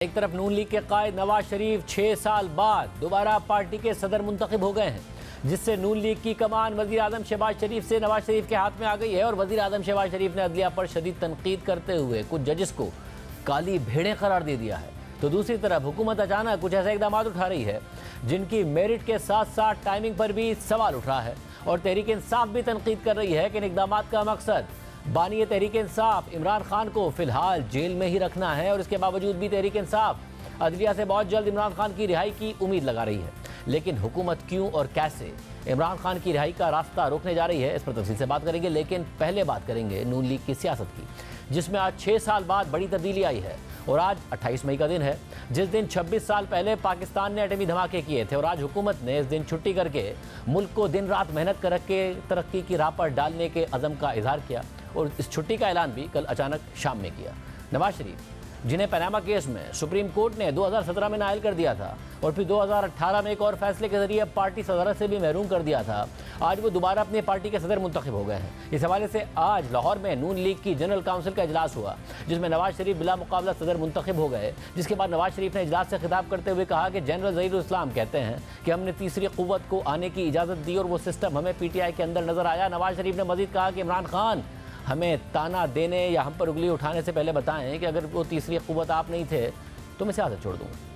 एक तरफ नून लीग के कायद नवाज शरीफ 6 साल बाद दोबारा पार्टी के सदर मुंतखब हो गए हैं, जिससे नून लीग की कमान वजीर आजम शहबाज शरीफ से नवाज शरीफ के हाथ में आ गई है। और वजीर आजम शहबाज शरीफ ने अदलिया पर शदीद तनकीद करते हुए कुछ जजेस को काली भेड़ें करार दे दिया है। तो दूसरी तरफ हुकूमत अचानक कुछ ऐसे इकदाम उठा रही है जिनकी मेरिट के साथ साथ टाइमिंग पर भी सवाल उठ रहा है। और तहरीक इंसाफ भी तनकीद कर रही है कि इन इकदाम का मकसद बानी तहरीक इंसाफ इमरान खान को फिलहाल जेल में ही रखना है। और इसके बावजूद भी तहरीक इंसाफ अदलिया से बहुत जल्द इमरान खान की रिहाई की उम्मीद लगा रही है। लेकिन हुकूमत क्यों और कैसे इमरान खान की रिहाई का रास्ता रोकने जा रही है, इस पर तफसील से बात करेंगे। लेकिन पहले बात करेंगे नून लीग की सियासत की, जिसमें आज 6 साल बाद बड़ी तब्दीली आई है। और आज 28 मई का दिन है, जिस दिन 26 साल पहले पाकिस्तान ने एटमी धमाके किए थे। और आज हुकूमत ने इस दिन छुट्टी करके मुल्क को दिन रात मेहनत करके तरक्की की राह पर डालने के अज़म का इजहार किया। और इस छुट्टी का ऐलान भी कल अचानक शाम में किया। नवाज शरीफ, जिन्हें पनामा केस में सुप्रीम कोर्ट ने 2017 में नाअहल कर दिया था और फिर 2018 में एक और फैसले के जरिए पार्टी सदरत से भी महरूम कर दिया था, आज वो दोबारा अपनी पार्टी के सदर मुंतखब हो गए हैं। इस हवाले से आज लाहौर में नून लीग की जनरल काउंसिल का इजलास हुआ, जिसमें नवाज शरीफ बिला मुकाबला सदर मुंतखब हो गए। जिसके बाद नवाज शरीफ ने इजलास से खिताब करते हुए कहा कि जनरल ज़हीरुल इस्लाम कहते हैं कि हमने तीसरी क़ुव्वत को आने की इजाज़त दी और वो सिस्टम हमें PTI के अंदर नजर आया। नवाज शरीफ ने मजीद कहा कि इमरान खान हमें ताना देने या हम पर उंगली उठाने से पहले बताएं कि अगर वो तीसरी क़ुव्वत आप नहीं थे तो मैं सियासत छोड़ दूंगा।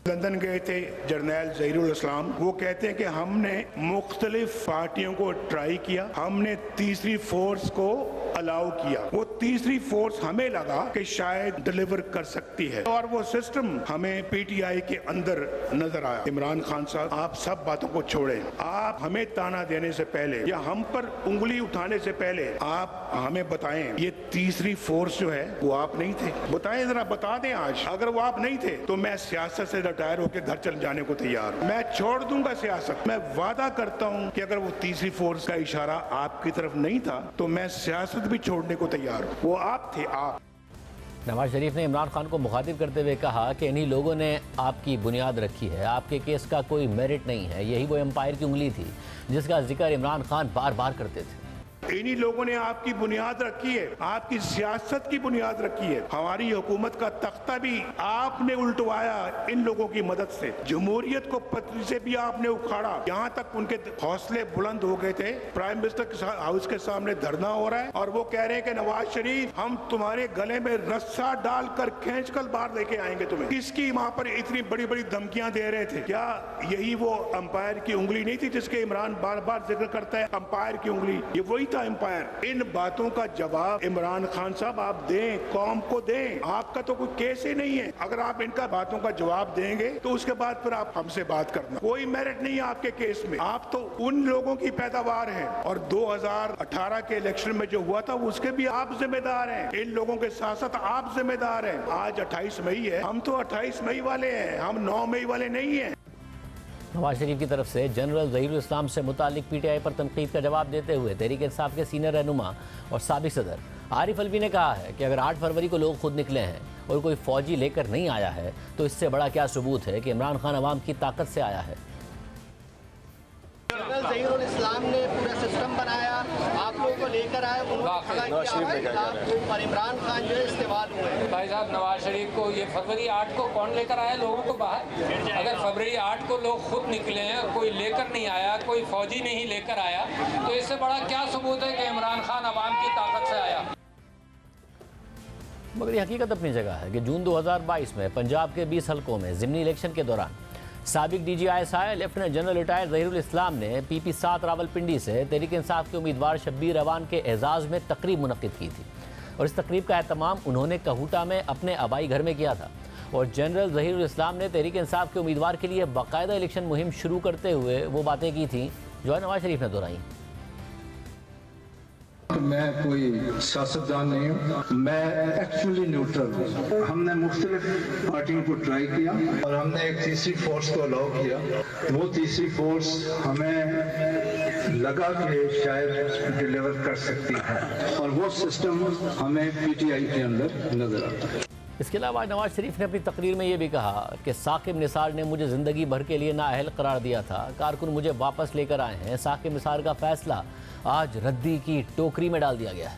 लंदन गए थे जर्नैल ज़हीरुल इस्लाम, वो कहते हैं कि हमने मुख्तलिफ पार्टियों को ट्राई किया, हमने तीसरी फोर्स को अलाउ किया। वो तीसरी फोर्स हमें लगा कि शायद डिलीवर कर सकती है और वो सिस्टम हमें PTI के अंदर नजर आया। इमरान खान साहब, आप सब बातों को छोड़ें, आप हमें ताना देने से पहले या हम पर उंगली उठाने से पहले आप हमें बताएं ये तीसरी फोर्स जो है वो आप नहीं थे। बताएं, जरा बता दें आज। अगर वो आप नहीं थे तो मैं सियासत से रिटायर होकर घर चले जाने को तैयार हूं। मैं छोड़ दूंगा सियासत। मैं वादा करता हूं कि अगर वो तीसरी फोर्स का इशारा आपकी तरफ नहीं था तो मैं सियासत भी छोड़ने को तैयार हूं। वो आप थे, आप। नवाज शरीफ ने इमरान खान को मुखातिब करते हुए कहा कि इन्हीं लोगों ने आपकी बुनियाद रखी है, आपके केस का कोई मेरिट नहीं है। यही वो एम्पायर की उंगली थी जिसका जिक्र इमरान खान बार बार करते थे। इन्हीं लोगों ने आपकी बुनियाद रखी है, आपकी सियासत की बुनियाद रखी है। हमारी हुकूमत का तख्ता भी आपने उल्टवाया इन लोगों की मदद से। जमहूरियत को पत्नी से भी आपने उखाड़ा। यहाँ तक उनके हौसले बुलंद हो गए थे। प्राइम मिनिस्टर हाउस के सामने धरना हो रहा है और वो कह रहे हैं कि नवाज शरीफ, हम तुम्हारे गले में रस्सा डालकर खींच कर बाहर लेके आएंगे तुम्हें। किसकी वहां पर इतनी बड़ी बड़ी धमकियां दे रहे थे? क्या यही वो अंपायर की उंगली नहीं थी जिसके इमरान बार बार जिक्र करता है? अंपायर की उंगली, ये वही था एम्पायर। इन बातों का जवाब इमरान खान साहब आप दें, कौम को दें। आपका तो कोई केस ही नहीं है। अगर आप इनका बातों का जवाब देंगे तो उसके बाद फिर आप हमसे बात करना। कोई मेरिट नहीं है आपके केस में। आप तो उन लोगों की पैदावार हैं और 2018 के इलेक्शन में जो हुआ था उसके भी आप जिम्मेदार हैं। इन लोगों के साथ साथ आप जिम्मेदार हैं। आज 28 मई है, हम तो 28 मई वाले हैं, हम 9 मई वाले नहीं हैं। नवाज शरीफ की तरफ से जनरल ज़हीरुल इस्लाम से मुतालिक PTI पर तनकीद का जवाब देते हुए तहरीक इंसाफ के सीनियर रहनुमा और साबिक सदर आरिफ अलवी ने कहा है कि अगर 8 फरवरी को लोग खुद निकले हैं और कोई फौजी लेकर नहीं आया है तो इससे बड़ा क्या सबूत है कि इमरान खान अवाम की ताकत से आया है। जनरल ज़हीरुल इस्लाम ने पूरा सिस्टम बनाया, आप लोगों को लेकर आए, और इमरान खान जो है इस्तेमाल हुए। भाई साहब, नवाज शरीफ को ये फरवरी 8 को कौन लेकर आया लोगों को बाहर? अगर फरवरी 8 को लोग खुद निकले हैं और कोई लेकर नहीं आया, कोई फौजी नहीं लेकर आया, तो इससे बड़ा क्या सबूत है कि इमरान खान अवाम की ताकत से आया? मगर ये हकीकत अपनी जगह है कि जून 2022 में पंजाब के 20 हलकों में ज़िमनी इलेक्शन के दौरान साबिक DG ISI lieutenant general retired Zaheerul Islam ने PP 7 रावलपिंडी से तहरीक इंसाफ के उम्मीदवार शब्बीर अवान के एजाज़ में तकरीब मुनक़्क़िद की थी। और इस तकरीब का एहतमाम उन्होंने कहूटा में अपने आबाई घर में किया था। और जनरल ज़हीरुल इस्लाम ने तहरीक इंसाफ के उम्मीदवार के लिए बाकायदा इलेक्शन मुहिम शुरू करते हुए वो बातें की थी जो नवाज शरीफ ने दोहराई। मैं कोई सियासतदान नहीं हूँ, मैं एक्चुअली न्यूट्रल हूँ। हमने मुख्तलिफ पार्टियों को ट्राई किया और हमने एक तीसरी फोर्स को अलाउ किया। वो तीसरी फोर्स हमें लगा कि शायद डिलीवर कर सकती है और वो सिस्टम हमें PTI के अंदर नजर आता है। इसके अलावा नवाज शरीफ ने अपनी तकरीर में ये भी कहा कि साकिब निसार ने मुझे ज़िंदगी भर के लिए नाअहल करार दिया था, कारकुन मुझे वापस लेकर आए हैं। साकिब निसार का फैसला आज रद्दी की टोकरी में डाल दिया गया है।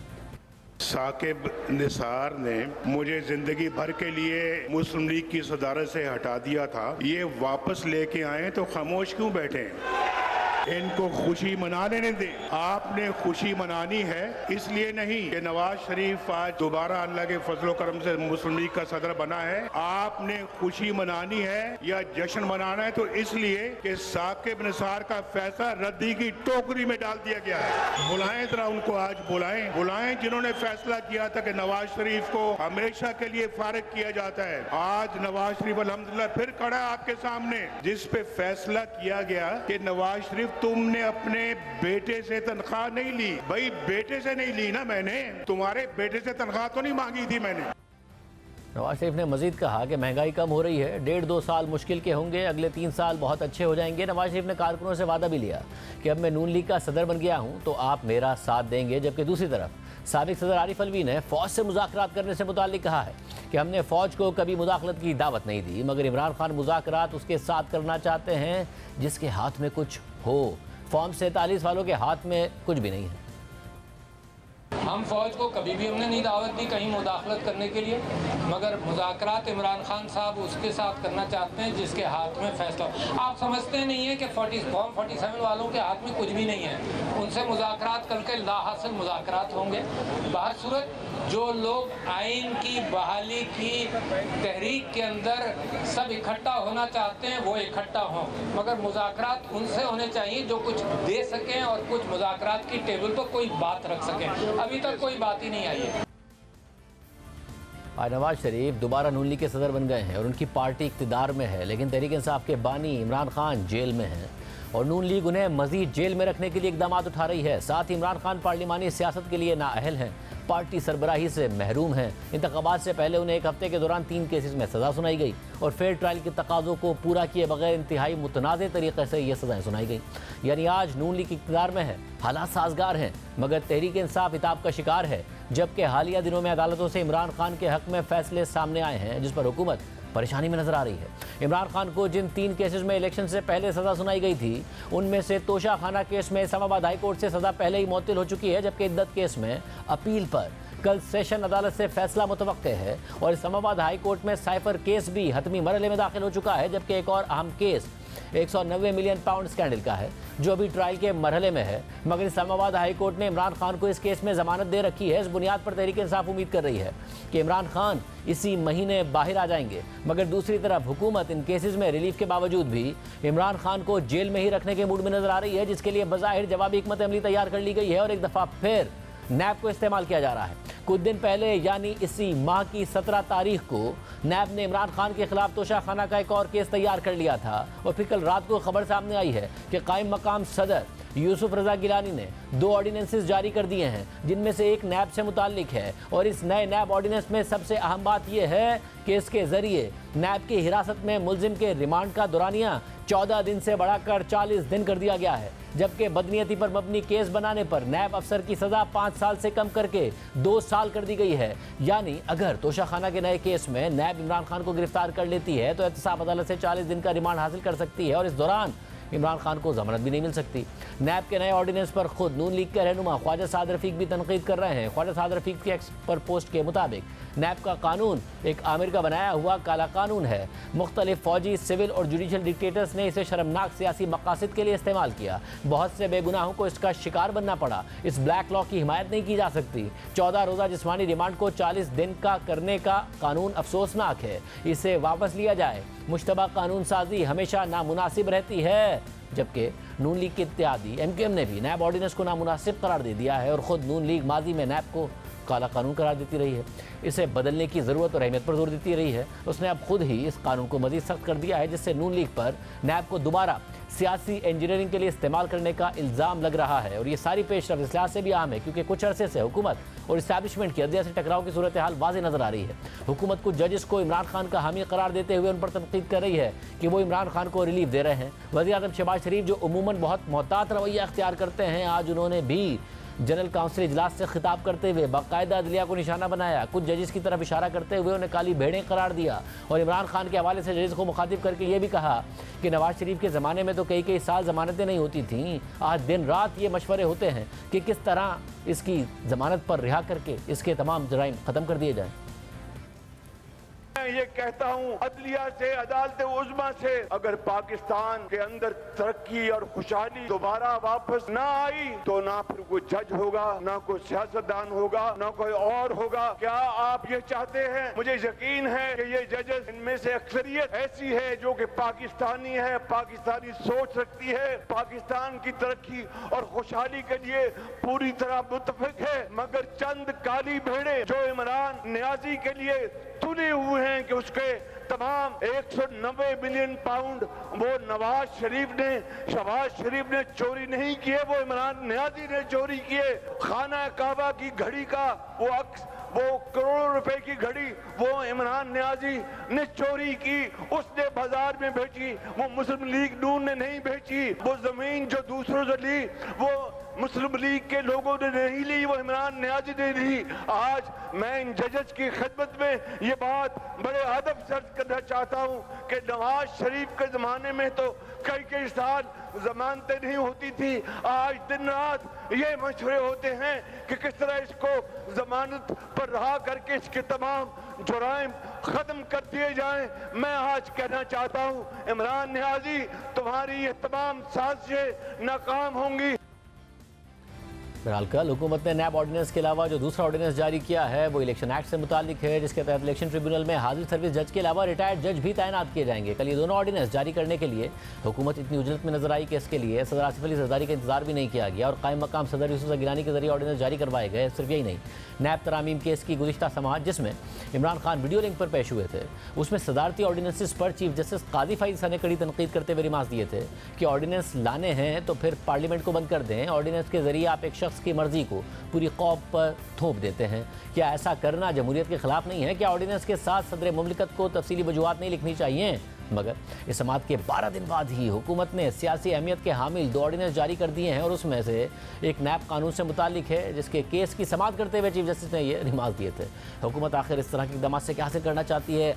साकिब निसार ने मुझे जिंदगी भर के लिए मुस्लिम लीग की सदारत से हटा दिया था। ये वापस लेके आए तो खामोश क्यों बैठे हैं? इनको खुशी मना लेने दें। आपने खुशी मनानी है इसलिए नहीं कि नवाज शरीफ आज दोबारा अल्लाह के फजलो करम से मुस्लिम लीग का सदर बना है। आपने खुशी मनानी है या जश्न मनाना है तो इसलिए कि साकिब निसार का फैसला रद्दी की टोकरी में डाल दिया गया है। बुलाएं जरा उनको, आज बुलाएं जिन्होंने फैसला किया था कि नवाज शरीफ को हमेशा के लिए फारिग किया जाता है। आज नवाज शरीफ अल्हम्दुलिल्लाह फिर खड़ा है आपके सामने, जिस पे फैसला किया गया कि नवाज शरीफ तुमने अपने बेटे से तनख्वाह नहीं ली। भाई बेटे से नहीं ली ना मैंने, तुम्हारे बेटे से तनख्वाह तो नहीं मांगी थी मैंने। नवाज शरीफ ने मजीद कहा कि महंगाई कम हो रही है, 1.5-2 साल मुश्किल के होंगे, अगले 3 साल बहुत अच्छे हो जाएंगे। नवाज शरीफ ने कारकुनों से वादा भी लिया कि अब मैं नून लीग का सदर बन गया हूं तो आप मेरा साथ देंगे। जबकि दूसरी तरफ साबिक सदर आरिफ अलवी ने फौज से मुज़ाकरात करने से मुताल्लिक कहा है कि हमने फौज को कभी मुदाखलत की दावत नहीं दी, मगर इमरान खान मुज़ाकरात उसके साथ करना चाहते हैं जिसके हाथ में कुछ हो। फॉर्म 47 वालों के हाथ में कुछ भी नहीं है। हम फौज को कभी भी हमने नहीं दावत दी कहीं मुदाखलत करने के लिए, मगर मुज़ाकरात इमरान खान साहब उसके साथ करना चाहते हैं जिसके हाथ में फैसला। आप समझते नहीं है कि फॉर्म 47 वालों के हाथ में कुछ भी नहीं है, उनसे मुज़ाकरात करके लाहासिल मुज़ाकरात होंगे। बाहर सूरत जो लोग आइन की बहाली की तहरीक के अंदर सब इकट्ठा होना चाहते हैं वो इकट्ठा हों, मगर मुज़ाकरात उनसे होने चाहिए जो कुछ दे सकें और कुछ मुज़ाकरात की टेबल पर कोई बात रख सकें। अभी तक कोई बात ही नहीं आई है। आज नवाज शरीफ दोबारा नून लीग के सदर बन गए हैं और उनकी पार्टी इक़्तिदार में है, लेकिन तहरीक इंसाफ के बानी इमरान खान जेल में हैं और नून लीग उन्हें मजीद जेल में रखने के लिए इक़दाम उठा रही है। साथ ही इमरान खान पार्लिमानी सियासत के लिए नाअहल हैं, पार्टी सरबराही से महरूम हैं। इंतखाबात से पहले उन्हें 1 हफ्ते के दौरान 3 केसेस में सज़ा सुनाई गई और फेयर ट्रायल के तकाज़ों को पूरा किए बगैर इंतहाई मुतनाज़ तरीके से ये सज़ाएँ सुनाई गई। यानी आज नून लीग इक़्तिदार में है, हालात साजगार हैं, मगर तहरीक इंसाफ इताब का शिकार है। जबकि हालिया दिनों में अदालतों से इमरान खान के हक़ में फैसले सामने आए हैं जिस पर हुकूमत परेशानी में नजर आ रही है। इमरान खान को जिन 3 केसेस में इलेक्शन से पहले सज़ा सुनाई गई थी उनमें से तोशा खाना केस में इस्लामाबाद हाई कोर्ट से सज़ा पहले ही मुअत्तल हो चुकी है, जबकि इद्दत केस में अपील पर कल सेशन अदालत से फैसला मुतवक्के है और इस्लामाबाद हाई कोर्ट में साइफर केस भी हतमी मरहले में दाखिल हो चुका है। जबकि एक और अहम केस 190 मिलियन पाउंड स्कैंडल का है जो अभी ट्रायल के मरहले में है, मगर इस्लामाबाद हाई कोर्ट ने इमरान खान को इस केस में जमानत दे रखी है। इस बुनियाद पर तहरीक इंसाफ उम्मीद कर रही है कि इमरान खान इसी महीने बाहर आ जाएंगे, मगर दूसरी तरफ हुकूमत इन केसेस में रिलीफ के बावजूद भी इमरान खान को जेल में ही रखने के मूड में नजर आ रही है, जिसके लिए बज़ाहिर जवाबी हिकमत अमली तैयार कर ली गई है और एक दफ़ा फिर नैब को इस्तेमाल किया जा रहा है। कुछ दिन पहले यानी इसी माह की 17 तारीख को नैब ने इमरान खान के खिलाफ तोशाखाना का एक और केस तैयार कर लिया था और फिर कल रात को खबर सामने आई है कि कायम मकाम सदर यूसुफ रजा गिलानी ने 2 ऑर्डिनेंसेस जारी कर दिए हैं जिनमें से एक नैब से मुताल्लिक है। और इस नए नैब ऑर्डिनेंस में सबसे अहम बात यह है कि इसके जरिए नैब की हिरासत में मुलजिम के रिमांड का दौरानिया 14 दिन से बढ़ाकर 40 दिन कर दिया गया है, जबकि बदनीयती पर मबनी केस बनाने पर नैब अफसर की सजा 5 साल से कम करके 2 साल कर दी गई है। यानी अगर तोशाखाना के नए केस में नैब इमरान खान को गिरफ्तार कर लेती है तो एहतसाब अदालत से 40 दिन का रिमांड हासिल कर सकती है और इस दौरान इमरान खान को जमानत भी नहीं मिल सकती। नैब के नए ऑर्डिनेंस पर खुद नून लीग के रहनुमा ख्वाजा साद रफीक भी तनकीद कर रहे हैं। ख्वाजा साद रफीक के एक्स पर पोस्ट के मुताबिक नैब का कानून एक आमिर का बनाया हुआ काला कानून है। मुख्तलिफ फौजी, सिविल और जुडिशल डिक्टेटर्स ने इसे शर्मनाक सियासी मकासद के लिए इस्तेमाल किया। बहुत से बेगुनाहों को इसका शिकार बनना पड़ा। इस ब्लैक लॉ की हिमायत नहीं की जा सकती। 14 रोज़ा जिस्मानी रिमांड को 40 दिन का करने का कानून अफसोसनाक है, इसे वापस लिया जाए। मुश्तबा कानून साजी हमेशा नामुनासिब रहती है। जबकि नून लीग के इत्तेहादी MKM ने भी नैब ऑर्डिनेंस को नामुनासिब करार दे दिया है और ख़ुद नून लीग माजी में नैब को काला कानून करार देती रही है। इसे बदलने की ज़रूरत और अहमियत पर जोर देती रही है। उसने अब खुद ही इस कानून को मज़ीद सख्त कर दिया है, जिससे नून लीग पर नैब को दोबारा सियासी इंजीनियरिंग के लिए इस्तेमाल करने का इल्ज़ाम लग रहा है। और ये सारी पेशरफ इस लिहाज से भी अहम है क्योंकि कुछ अरसे से हुकूमत और इस्टेब्लिशमेंट की अदलिया से टकराव की सूरत हाल वाज़ेह नज़र आ रही है। हुकूमत कुछ जजेस को इमरान खान का हामी करार देते हुए उन पर तनकीद कर रही है कि वो इमरान खान को रिलीफ दे रहे हैं। वज़ीर आज़म शहबाज शरीफ जो उमूमन बहुत मोहतात रवैया अख्तियार करते हैं, आज उन्होंने भी जनरल काउंसिल इजलास से खिताब करते हुए बाकायदा अदलिया को निशाना बनाया, कुछ जजेस की तरफ इशारा करते हुए उन्हें काली भेड़ें करार दिया और इमरान खान के हवाले से जजेस को मुखातिब करके ये भी कहा कि नवाज शरीफ के ज़माने में तो कई साल ज़मानतें नहीं होती थीं, आज दिन रात ये मशवरे होते हैं कि किस तरह इसकी ज़मानत पर रिहा करके इसके तमाम जराइम ख़त्म कर दिए जाएँ। मैं ये कहता हूँ अदलिया से, अदालत उज़्मा से अगर पाकिस्तान के अंदर तरक्की और खुशहाली दोबारा वापस ना आई तो ना फिर कोई जज होगा, ना कोई सियासतदान होगा, ना कोई और होगा। क्या आप ये चाहते हैं? मुझे यकीन है कि ये जजेस, इनमें से अक्सरियत ऐसी है जो कि पाकिस्तानी है, पाकिस्तानी सोच रखती है, पाकिस्तान की तरक्की और खुशहाली के लिए पूरी तरह मुत्तफिक है। मगर चंद काली भेड़े जो इमरान नियाजी के लिए तुले हुए हैं कि उसके तमाम 190 बिलियन पाउंड वो नवाज शरीफ ने, शहबाज शरीफ ने चोरी नहीं किए, वो इमरान नियाजी ने चोरी किए। खाना काबा की घड़ी का वो करोड़ों रुपए की घड़ी वो इमरान नियाजी ने चोरी की, उसने बाजार में बेची, वो मुस्लिम लीग नून ने नहीं बेची। वो जमीन जो दूसरों से ली वो मुस्लिम लीग के लोगों ने नहीं ली, वो इमरान नियाजी ने ली। आज मैं इन जजेस की खिदमत में ये बात बड़े अदब से अर्ज करना चाहता हूँ कि नवाज शरीफ के जमाने में तो कई साल जमानतें नहीं होती थी, आज दिन रात ये मशवरे होते हैं कि किस तरह इसको जमानत पर रहा करके इसके तमाम जुराइम खत्म कर दिए जाएं। मैं आज कहना चाहता हूँ इमरान नियाजी, तुम्हारी ये तमाम साजिशें नाकाम होंगी। बहरहाल कल हुकूमत ने नैब ऑर्डिनेंस के अलावा जो दूसरा ऑर्डिनेंस जारी किया है वो इलेक्शन एक्ट से मुतालिक है, जिसके तहत इलेक्शन ट्रिब्यूनल में हाजिर सर्विस जज के अलावा रिटायर्ड जज भी तैनात किए जाएंगे। कल ये दोनों ऑर्डिनेंस जारी करने के लिए हुकूमत इतनी उजलत में नजर आई कि इसके लिए सदर आसिफ अली जरदारी का इंतजार भी नहीं किया गया और कायम मकाम सदर यूसुफ गिलानी के जरिए ऑर्डिनेंस जारी करवाए गए। सिर्फ यही नहीं, नैब तरामीम केस की गुज़िश्ता समाअत जिसमें इमरान खान वीडियो लिंक पर पेश हुए थे, उसमें सदारती ऑर्डिनेंसेस पर चीफ जस्टिस कादी फाइज़ ने कड़ी तनकीद करते हुए रिमार्क दिए थे कि ऑर्डिनेंस लाने हैं तो फिर पार्लियामेंट को बंद कर दें। ऑर्डिनेंस के जरिए आप एक शख्स की मर्जी को पूरी कौम पर थोप देते हैं। क्या ऐसा करना जमहूरियत के खिलाफ नहीं है? क्या ऑर्डिनेंस के साथ सदर मुमलिकत को तफसीली वजूहात नहीं लिखनी चाहिए? मगर इस समाअत के 12 दिन बाद ही हुकूमत ने सियासी अहमियत के हामिल 2 ऑर्डिनेंस जारी कर दिए हैं और उसमें से एक नैब कानून से मुतालिक है, जिसके केस की समाअत करते हुए चीफ जस्टिस ने ये रिमार्क दिए थे। हुकूमत आखिर इस तरह के इक़दाम से क्या हासिल करना चाहती है,